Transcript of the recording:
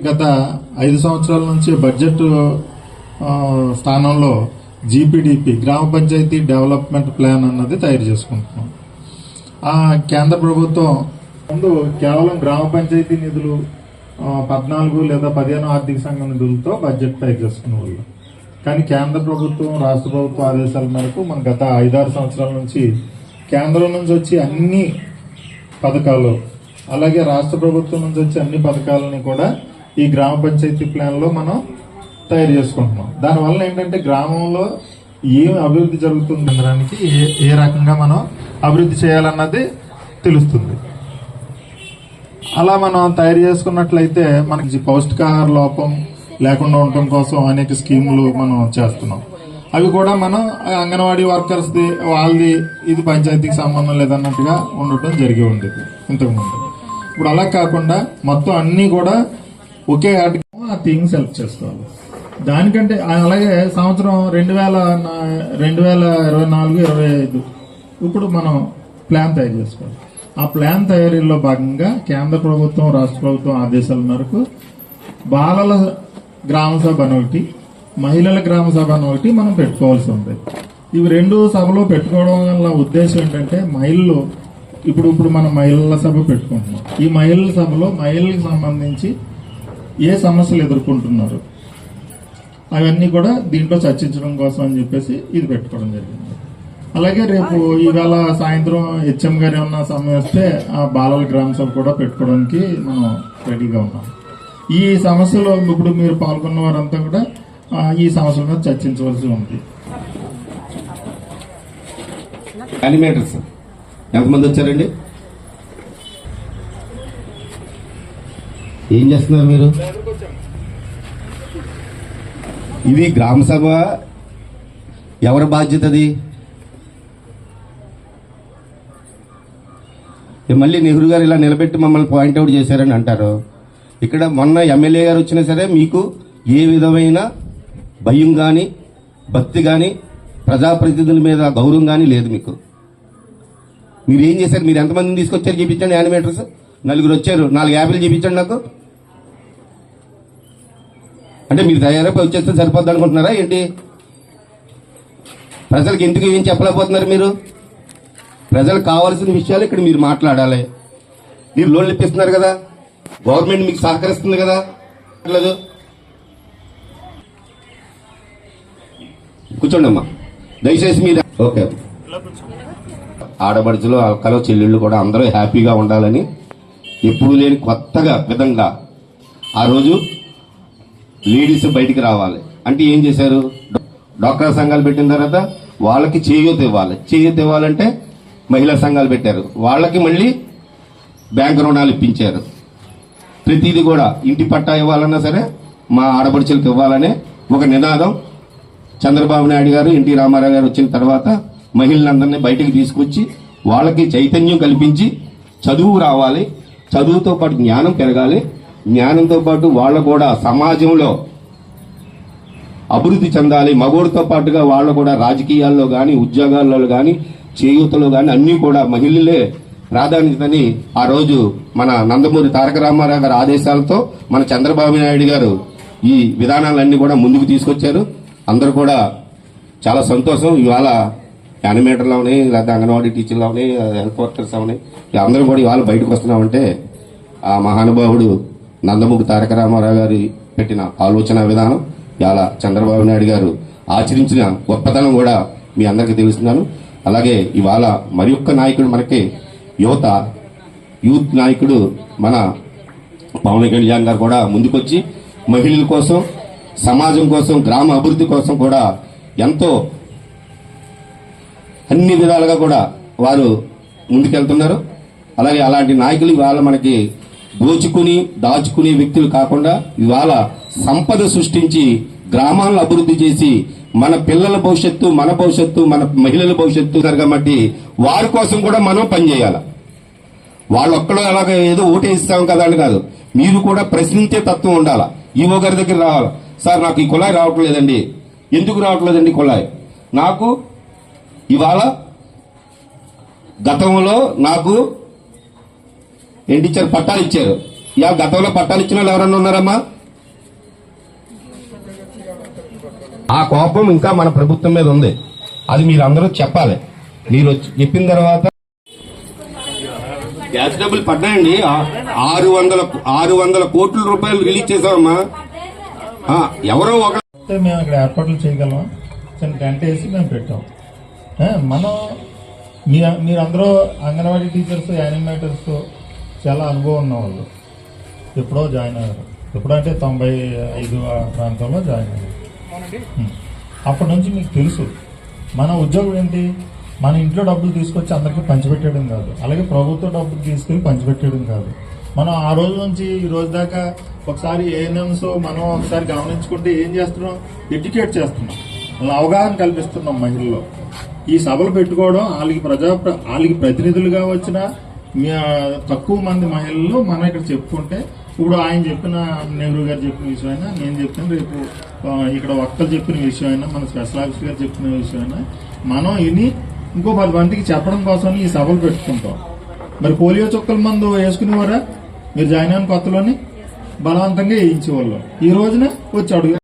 గత 5 సంవత్సరాల నుంచి బడ్జెట్ స్థానంలో జీపీడీపీ గ్రామ పంచాయతీ డెవలప్మెంట్ ప్లాన్ అన్నది తయారు చేసుకుంటున్నాం. కేంద్ర ప్రభుత్వం ముందు కేవలం గ్రామ పంచాయతీ నిధులు 14 లేదా 15 ఆర్థిక సంఘం నిధులతో బడ్జెట్ తయారు చేసుకునేవాళ్ళు. కానీ కేంద్ర ప్రభుత్వం రాష్ట్ర ప్రభుత్వ ఆదేశాల మేరకు మన గత 5-6 సంవత్సరాల నుంచి కేంద్రం నుంచి వచ్చి అన్ని పథకాలు, అలాగే రాష్ట్ర ప్రభుత్వం నుంచి వచ్చి అన్ని పథకాలని కూడా ఈ గ్రామ పంచాయతీ ప్లాన్ లో మనం తయారు చేసుకుంటున్నాం. దానివల్ల ఏంటంటే గ్రామంలో ఏం అభివృద్ధి జరుగుతుంది అనడానికి ఏ రకంగా మనం అభివృద్ధి చేయాలన్నది తెలుస్తుంది. అలా మనం తయారు చేసుకున్నట్లయితే మనకి పౌష్టికాహార లోపం లేకుండా ఉండటం కోసం అనేక స్కీములు మనం చేస్తున్నాం. అవి కూడా మనం అంగన్వాడీ వర్కర్స్ వాళ్ళది ఇది పంచాయతీకి సంబంధం లేదన్నట్టుగా ఉండటం జరిగి ఉండేది ఇంతకుముందు. ఇప్పుడు అలా కాకుండా మొత్తం అన్ని కూడా ఒకే ఆటకి ఆ థింగ్స్ హెల్ప్ చేసుకోవాలి. దానికంటే అలాగే సంవత్సరం 2024-25 ఇప్పుడు మనం ప్లాన్ తయారు చేసుకోవాలి. ఆ ప్లాన్ తయారీలో భాగంగా కేంద్ర ప్రభుత్వం రాష్ట్ర ప్రభుత్వం ఆదేశాల మేరకు బాలల గ్రామ సభ ఒకటి, మహిళల గ్రామ సభ ఒకటి మనం పెట్టుకోవాల్సి ఉంది. ఇవి 2 సభలో పెట్టుకోవడం వల్ల ఉద్దేశం ఏంటంటే మహిళలు ఇప్పుడు మనం మహిళల సభ పెట్టుకుంటున్నాం. ఈ మహిళల సభలో మహిళలకు సంబంధించి ఏ సమస్యలు ఎదుర్కొంటున్నారు అవన్నీ కూడా దీంట్లో చర్చించడం కోసం అని చెప్పేసి ఇది పెట్టుకోవడం జరిగింది. అలాగే రేపు ఈవేళ సాయంత్రం హెచ్ఎం గారు ఏమన్నా సమయం వస్తే ఆ బాలల గ్రామ సభ కూడా పెట్టుకోవడానికి మనం రెడీగా ఉన్నాం. ఈ సమస్యలో ఇప్పుడు మీరు పాల్గొన్న వారంతా కూడా ఈ సమస్యల మీద చర్చించవలసి ఉంది. యానిమేటర్స్ ఎంతమంది వచ్చారండి? ఏం చేస్తున్నారు మీరు? ఇది గ్రామ సభ ఎవరి బాధ్యత? అది మళ్ళీ నెహ్రూ గారు ఇలా నిలబెట్టి మమ్మల్ని పాయింట్అవుట్ చేశారని అంటారు. ఇక్కడ మొన్న ఎమ్మెల్యే గారు వచ్చినా సరే మీకు ఏ విధమైన భయం కానీ భక్తి కానీ ప్రజాప్రతినిధుల మీద గౌరవం కానీ లేదు. మీరు ఏం చేశారు? మీరు ఎంతమందిని తీసుకొచ్చారు చూపించండి. యానిమేటర్స్ 4 వచ్చారు, 4 యాపిల్ చూపించండి నాకు. అంటే మీరు తయారైపోయి వచ్చేస్తే సరిపోద్ది అనుకుంటున్నారా ఏంటి? ప్రజలకు ఎందుకు ఏం చెప్పలేకపోతున్నారు మీరు? ప్రజలకు కావాల్సిన విషయాలు ఇక్కడ మీరు మాట్లాడాలి. మీరు లోన్లు ఇప్పిస్తున్నారు కదా, గవర్నమెంట్ మీకు సహకరిస్తుంది కదా. లేదు కూర్చోండి అమ్మా దయచేసి మీరు. ఓకే, ఆడబడుచులు అక్కలు చెల్లెళ్ళు కూడా అందరూ హ్యాపీగా ఉండాలని ఎప్పుడు లేని కొత్తగా విధంగా ఆ రోజు లేడీస్ బయటికి రావాలి అంటే ఏం చేశారు? డాక్టర్ సంఘాలు పెట్టిన తర్వాత వాళ్ళకి చేయూత ఇవ్వాలి. చేయూత ఇవ్వాలంటే మహిళా సంఘాలు పెట్టారు, వాళ్ళకి మళ్ళీ బ్యాంక్ రుణాలు ఇప్పించారు. ప్రతిదీ కూడా ఇంటి పట్టా ఇవ్వాలన్నా సరే మా ఆడపడుచులకు ఇవ్వాలనే ఒక నినాదం చంద్రబాబు నాయుడు గారు, ఎన్టీ రామారావు గారు వచ్చిన తర్వాత మహిళలందరినీ బయటికి తీసుకొచ్చి వాళ్ళకి చైతన్యం కల్పించి చదువు రావాలి, చదువుతో పాటు జ్ఞానం పెరగాలి, జ్ఞానంతో పాటు వాళ్ళు కూడా సమాజంలో అభివృద్ధి చెందాలి. మగోడితో పాటుగా వాళ్ళు కూడా రాజకీయాల్లో కానీ ఉద్యోగాల్లో కానీ చేయూతలో కానీ అన్నీ కూడా మహిళలే ప్రాధాన్యతని ఆ రోజు మన నందమూరి తారక రామారావు గారి ఆదేశాలతో మన చంద్రబాబు నాయుడు గారు ఈ విధానాలన్నీ కూడా ముందుకు తీసుకొచ్చారు. అందరూ కూడా చాలా సంతోషం. ఇవాళ యానిమేటర్లు అవని, లేదా అంగన్వాడీ టీచర్లు అవని, హెల్త్ వర్కర్స్ అవని అందరూ కూడా ఇవాళ బయటకు వస్తున్నామంటే ఆ మహానుభావుడు నందమూరి తారక రామారావు గారి పెట్టిన ఆలోచన విధానం, ఇవాళ చంద్రబాబు నాయుడు గారు ఆచరించిన గొప్పతనం కూడా మీ అందరికీ తెలుస్తున్నాను. అలాగే ఇవాళ మరి ఒక్క నాయకుడు మనకి యూత్ నాయకుడు మన పవన్ కళ్యాణ్ గారు కూడా ముందుకొచ్చి మహిళల కోసం, సమాజం కోసం, గ్రామ అభివృద్ధి కోసం కూడా ఎంతో అన్ని విధాలుగా కూడా వారు ముందుకెళ్తున్నారు. అలాగే అలాంటి నాయకులు ఇవాళ మనకి దాచుకునే వ్యక్తులు కాకుండా ఇవాళ సంపద సృష్టించి గ్రామాలను అభివృద్ధి చేసి మన పిల్లల భవిష్యత్తు, మన భవిష్యత్తు, మన మహిళల భవిష్యత్తు కాబట్టి వారి కోసం కూడా మనం పనిచేయాలి. వాళ్ళొక్కడో అలాగే ఏదో ఓటేస్తాం కదా అని కాదు, మీరు కూడా ప్రశ్నించే తత్వం ఉండాలా. ఈవో గారి దగ్గర రావాలి, సార్ నాకు ఈ కుళాయి రావట్లేదండి, ఎందుకు రావట్లేదండి కుళాయి? నాకు ఇవాళ గతంలో నాకు ఏంటి ఇచ్చారు, పట్టాలు ఇచ్చారు. గతంలో పట్టాలు ఇచ్చిన వాళ్ళు ఎవరన్నా ఉన్నారమ్మా? ఆ కోపం ఇంకా మన ప్రభుత్వం మీద ఉంది. అది మీరు అందరూ చెప్పాలి. మీరు వచ్చి చెప్పిన తర్వాత గ్యాస్ డబ్బులు పడ్డాయండి. 600 కోట్ల రూపాయలు రిలీజ్ చేశామమ్మా. ఎవరో ఒక మేము ఇక్కడ ఏర్పాట్లు చేయగలం. చిన్న టెంట్ వేసి మేము పెట్టాం. మనం మీరందరూ అంగన్వాడీ టీచర్స్, యానిమేటర్స్ చాలా అనుభవం ఉన్నవాళ్ళు. ఎప్పుడో జాయిన్ అయ్యారు. ఎప్పుడంటే 95 ఆ ప్రాంతంలో జాయిన్ అయ్యారు. అప్పటి నుంచి మీకు తెలుసు మన ఉద్యోగం ఏంటి, మన ఇంట్లో డబ్బులు తీసుకొచ్చి అందరికీ పంచిపెట్టడం కాదు, అలాగే ప్రభుత్వ డబ్బులు తీసుకెళ్లి పంచిపెట్టడం కాదు. మనం ఆ రోజు నుంచి ఈ రోజు దాకా ఒకసారి ఏఎన్ఎంస్ మనం ఒకసారి గమనించుకుంటే ఏం చేస్తున్నాం, ఎడ్యుకేట్ చేస్తున్నాం, వాళ్ళ అవగాహన కల్పిస్తున్నాం మహిళల్లో. ఈ సభలు పెట్టుకోవడం, వాళ్ళకి ప్రతినిధులుగా వచ్చిన తక్కువ మంది మహిళలు మనం ఇక్కడ చెప్పుకుంటే, ఇప్పుడు ఆయన చెప్పిన నెహ్రూ గారు చెప్పిన విషయమైనా, నేను చెప్పిన రేపు ఇక్కడ వక్తలు చెప్పిన విషయమైనా, మన స్పెషల్ ఆఫీసర్ గారు చెప్పిన విషయమైనా మనం ఇని ఇంకో 10 మందికి చెప్పడం కోసం ఈ సభలు పెట్టుకుంటాం. మరి పోలియో చుక్కల మందు వేసుకునేవారా? మీరు జాయిన్ అయిన కొత్తలోని బలవంతంగా వేయించేవాళ్ళు. ఈ రోజున వచ్చి అడుగు